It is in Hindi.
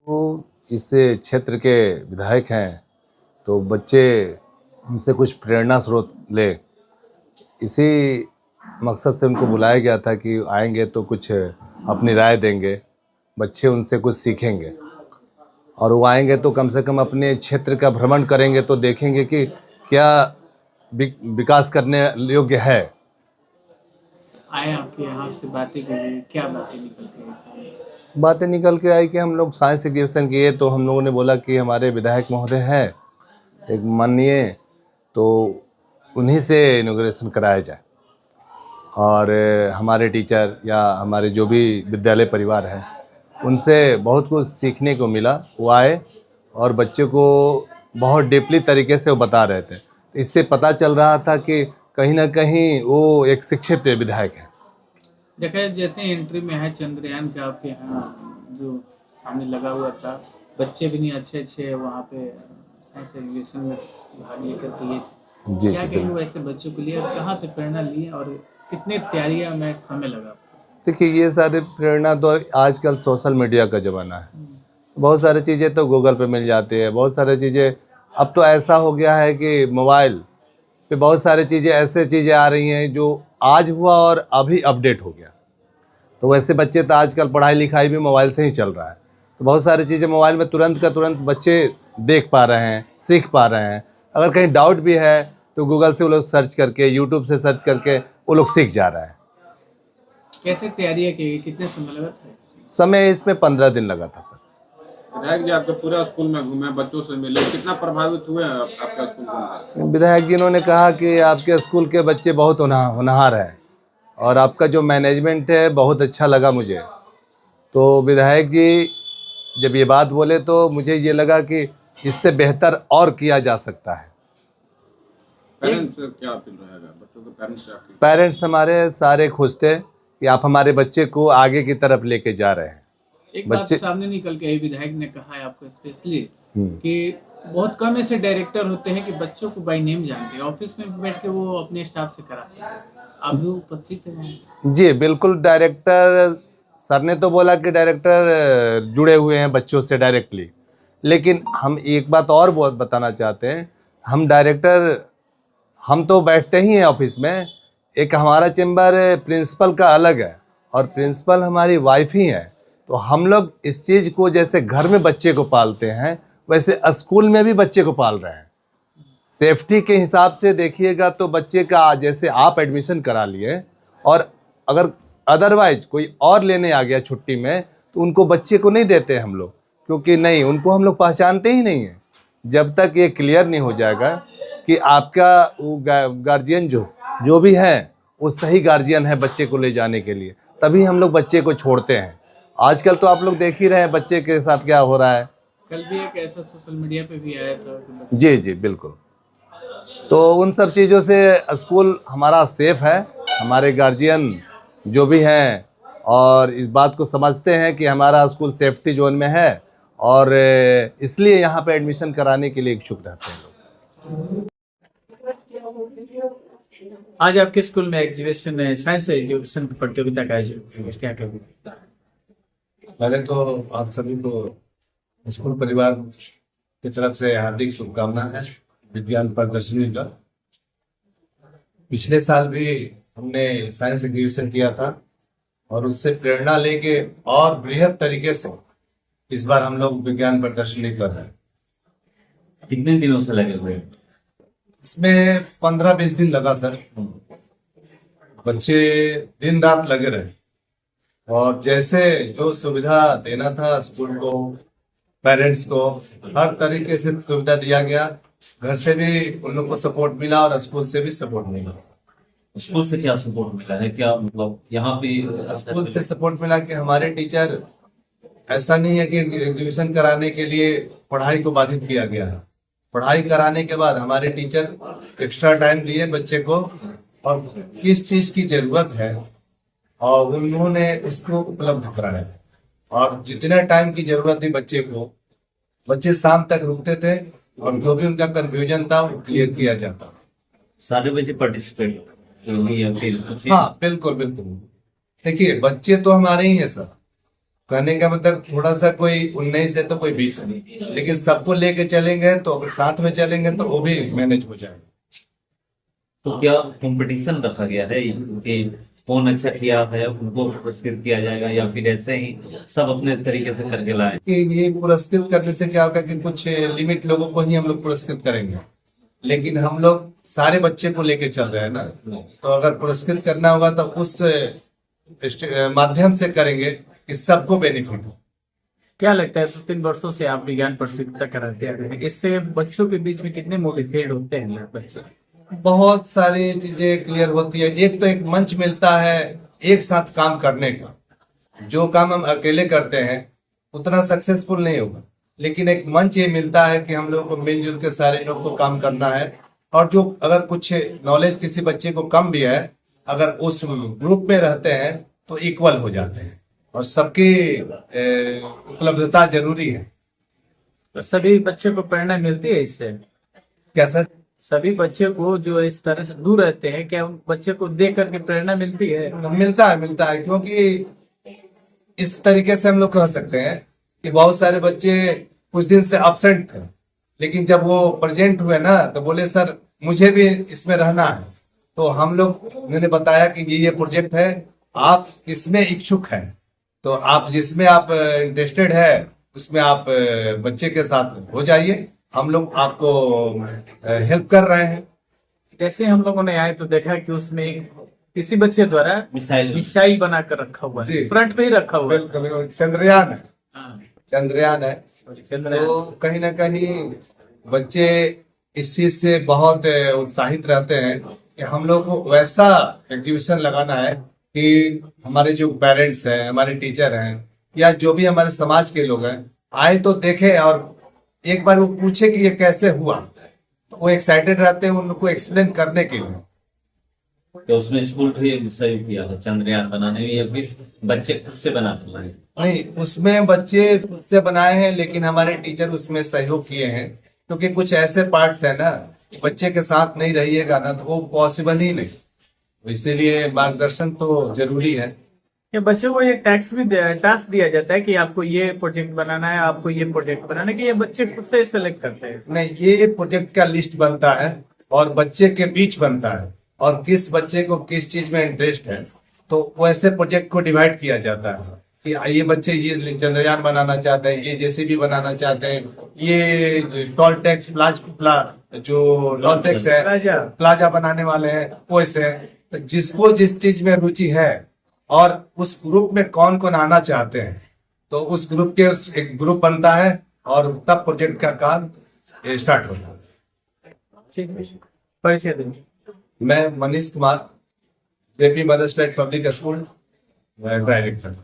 वो इस क्षेत्र के विधायक हैं, तो बच्चे उनसे कुछ प्रेरणा स्रोत ले, इसी मकसद से उनको बुलाया गया था कि आएंगे तो कुछ अपनी राय देंगे, बच्चे उनसे कुछ सीखेंगे और वो आएंगे तो कम से कम अपने क्षेत्र का भ्रमण करेंगे तो देखेंगे कि क्या विकास करने योग्य है। आए आपके यहाँ से बातें करिए, क्या बातें निकलती हैं सामने? बातें निकल के आई कि हम लोग साइंस एग्जीबिशन किए तो हम लोगों ने बोला कि हमारे विधायक महोदय हैं एक माननीय, तो उन्हीं से इनॉग्रेशन कराया जाए और हमारे टीचर या हमारे जो भी विद्यालय परिवार है उनसे बहुत कुछ सीखने को मिला। वो आए और बच्चे को बहुत डीपली तरीके से वो बता रहे थे, तो इससे पता चल रहा था कि कहीं ना कहीं वो एक शिक्षित विधायक है। देखा जैसे एंट्री में है चंद्रयान का आपके यहाँ जो सामने लगा हुआ था, बच्चे भी नहीं अच्छे वहाँ पे साइंस एग्जीबिशन में भाग लेकर के ये जी क्या जी कहेंगे वैसे बच्चों के लिए, कहाँ से प्रेरणा लिए और कितने तैयारियां में समय लगा? देखिए, ये सारी प्रेरणा तो आजकल सोशल मीडिया का ज़माना है, बहुत सारी चीज़ें तो गूगल पे मिल जाती है, बहुत सारी चीज़ें अब तो ऐसा हो गया है कि मोबाइल पे बहुत सारी चीज़ें ऐसे चीज़ें आ रही हैं जो आज हुआ और अभी अपडेट हो गया। तो वैसे बच्चे तो आजकल पढ़ाई लिखाई भी मोबाइल से ही चल रहा है, तो बहुत सारी चीज़ें मोबाइल में तुरंत का तुरंत बच्चे देख पा रहे हैं, सीख पा रहे हैं। अगर कहीं डाउट भी है तो गूगल से वो लोग सर्च करके, यूट्यूब से सर्च करके वो लोग सीख जा रहे हैं। कैसे तैयारियां की, कितने समय लगा था? समय इसमें 15 दिन लगा था सर। विधायक जी आपके पूरा स्कूल में घूमे, बच्चों से मिले, कितना प्रभावित हुए आपका स्कूल घूमकर? विधायक जी ने कहा कि आपके स्कूल के बच्चे बहुत होनहार हैं और आपका जो मैनेजमेंट है बहुत अच्छा लगा मुझे। तो विधायक जी जब ये बात बोले तो मुझे ये लगा कि इससे बेहतर और किया जा सकता है। पेरेंट्स क्या अपील रहेगा बच्चों के पेरेंट्स से? आपकी पेरेंट्स हमारे सारे खुश थे कि आप हमारे बच्चे को आगे की तरफ लेके जा रहे हैं। एक बात सामने निकल के आई, विधायक ने कहा है आपको स्पेशली कि बहुत कम ऐसे डायरेक्टर होते हैं कि बच्चों को बाय नेम जानते हैं, ऑफिस में बैठ के वो अपने स्टाफ से करा सकते हैं। आप भी उपस्थित हैं? जी बिल्कुल, डायरेक्टर सर ने तो बोला कि डायरेक्टर जुड़े हुए हैं बच्चों से डायरेक्टली, लेकिन हम एक बात और बताना चाहते हैं, हम डायरेक्टर हम तो बैठते ही हैं ऑफिस में, एक हमारा चेम्बर प्रिंसिपल का अलग है और प्रिंसिपल हमारी वाइफ ही है। तो हम लोग इस चीज़ को जैसे घर में बच्चे को पालते हैं वैसे स्कूल में भी बच्चे को पाल रहे हैं। सेफ्टी के हिसाब से देखिएगा तो बच्चे का जैसे आप एडमिशन करा लिए और अगर अदरवाइज कोई और लेने आ गया छुट्टी में तो उनको बच्चे को नहीं देते हम लोग, क्योंकि नहीं, उनको हम लोग पहचानते ही नहीं हैं। जब तक ये क्लियर नहीं हो जाएगा कि आपका वो गार्जियन जो भी है वो सही गार्जियन है बच्चे को ले जाने के लिए, तभी हम लोग बच्चे को छोड़ते हैं। आजकल तो आप लोग देख ही रहे हैं बच्चे के साथ क्या हो रहा है। कल भी एक ऐसा सोशल मीडिया पे भी आया था जी जी बिल्कुल। तो उन सब चीज़ों से स्कूल हमारा सेफ है, हमारे गार्जियन जो भी हैं और इस बात को समझते हैं कि हमारा स्कूल सेफ्टी जोन में है और इसलिए यहाँ पे एडमिशन कराने के लिए इच्छुक रहते हैं लोग। आज आपके स्कूल में एग्जीबिशन है, साइंस एग्जीबिशन प्रतियोगिता का आयोजन, क्या कहेंगे? पहले तो आप सभी को स्कूल परिवार की तरफ से हार्दिक शुभकामनाएं हैं विज्ञान प्रदर्शनी का। पिछले साल भी हमने साइंस एग्जीबिशन किया था और उससे प्रेरणा लेके और बृहद तरीके से इस बार हम लोग विज्ञान प्रदर्शनी कर रहे हैं। कितने दिनों से लगे हुए? इसमें 15-20 दिन लगा सर। बच्चे दिन रात लगे रहे और जैसे जो सुविधा देना था स्कूल को, पेरेंट्स को, हर तरीके से सुविधा दिया गया। घर से भी उन लोग को सपोर्ट मिला और स्कूल से भी सपोर्ट मिला। स्कूल से क्या सपोर्ट मिला है? क्या मतलब यहाँ पे स्कूल से सपोर्ट मिला कि हमारे टीचर, ऐसा नहीं है कि एग्जीबिशन कराने के लिए पढ़ाई को बाधित किया गया है। पढ़ाई कराने के बाद हमारे टीचर एक्स्ट्रा टाइम दिए बच्चे को और किस चीज की जरूरत है और उन्होंने उसको उपलब्ध कराया और जितना टाइम की जरूरत थी बच्चे को, बच्चे शाम तक रुकते थे और जो भी उनका कंफ्यूजन था वो क्लियर किया जाता। सारे बच्चे पार्टिसिपेट या फिर हाँ बिल्कुल बिल्कुल। देखिए, बच्चे तो हमारे ही है सर, कहने का मतलब थोड़ा सा कोई 19 है तो कोई 20 है, लेकिन सबको लेके चलेंगे तो अगर साथ में चलेंगे तो वो भी मैनेज हो जाएगा। तो क्या कंपटीशन रखा गया है कि कौन अच्छा किया है उनको पुरस्कृत किया जाएगा, या फिर ऐसे ही सब अपने तरीके से करके लाए? कि ये पुरस्कृत करने से क्या होगा कि कुछ लिमिट लोगों को ही हम लोग पुरस्कृत करेंगे, लेकिन हम लोग सारे बच्चे को लेके चल रहे हैं ना, तो अगर पुरस्कृत करना होगा तो उस माध्यम से करेंगे कि सबको बेनिफिट हो। क्या लगता है 2-3 वर्षों से आप विज्ञान प्रतियोगिता कराते आ रहे हैं, इससे बच्चों के बीच में कितने मोटिवेट होते हैं बच्चे? बहुत सारी चीजें क्लियर होती है। एक तो एक मंच मिलता है एक साथ काम करने का। जो काम हम अकेले करते हैं उतना सक्सेसफुल नहीं होगा, लेकिन एक मंच ये मिलता है कि हम लोगों को मिलजुल के सारे लोग को काम करना है। और जो अगर कुछ नॉलेज किसी बच्चे को कम भी है, अगर उस ग्रुप में रहते हैं तो इक्वल हो जाते हैं, और सबकी उपलब्धता जरूरी है। तो सभी बच्चों को प्रेरणा मिलती है इससे? क्या सर? सभी बच्चे को जो इस तरह से दूर रहते हैं, क्या उन बच्चे को देख करके प्रेरणा मिलती है? मिलता है, क्योंकि इस तरीके से हम लोग कह सकते हैं कि बहुत सारे बच्चे कुछ दिन से एब्सेंट थे, लेकिन जब वो प्रेजेंट हुए ना तो बोले सर मुझे भी इसमें रहना है। तो हम लोग मैंने बताया कि ये प्रोजेक्ट है, आप इसमें इच्छुक हैं तो आप जिसमें आप इंटरेस्टेड है उसमें आप बच्चे के साथ हो जाइए, हम लोग आपको हेल्प कर रहे हैं। जैसे हम लोगों ने आए तो देखा कि उसमें किसी बच्चे द्वारा मिसाइल बनाकर रखा हुआ है, जी। फ्रंट पे ही रखा हुआ है। बिल्कुल, चंद्रयान है, हाँ, चंद्रयान है। चंद्रयान। तो कहीं ना कहीं बच्चे इस चीज से बहुत उत्साहित रहते हैं कि हम लोग को वैसा एग्जीबिशन लगाना है कि हमारे जो पेरेंट्स हैं, हमारे टीचर हैं, या जो भी हमारे समाज के लोग हैं आए तो देखें और एक बार वो पूछे कि ये कैसे हुआ, तो वो एक्साइटेड रहते हैं उनको एक्सप्लेन करने के लिए। तो उसमें स्कूल भी सहयोग किया है चंद्रयान बनाने में, या फिर बच्चे खुद से बना पाए? नहीं, उसमें बच्चे खुद से बनाए हैं, लेकिन हमारे टीचर उसमें सहयोग किए हैं, क्योंकि कुछ ऐसे पार्ट्स है ना बच्चे के साथ नहीं रहिएगा ना तो वो पॉसिबल ही नहीं, इसीलिए मार्गदर्शन तो जरूरी है। ये बच्चों को एक टास्क दिया जाता है कि आपको ये प्रोजेक्ट बनाना है, आपको ये प्रोजेक्ट बनाना है, कि ये बच्चे खुद से सेलेक्ट करते हैं? नहीं, ये प्रोजेक्ट का लिस्ट बनता है और बच्चे के बीच बनता है, और किस बच्चे को किस चीज में इंटरेस्ट है तो वैसे प्रोजेक्ट को डिवाइड किया जाता है कि ये बच्चे ये चंद्रयान बनाना चाहते हैं, ये जेसीबी बनाना चाहते हैं, ये टॉलटेक्स जो लॉलटेक्स है प्लाजा बनाने वाले हैं, वैसे तो जिसको जिस चीज में रुचि है और उस ग्रुप में कौन कौन आना चाहते हैं तो उस ग्रुप के एक ग्रुप बनता है और तब प्रोजेक्ट का काम स्टार्ट होता है। ठीक है, परिचय दीजिए। मैं Manish Kumar, JP mother state public school director.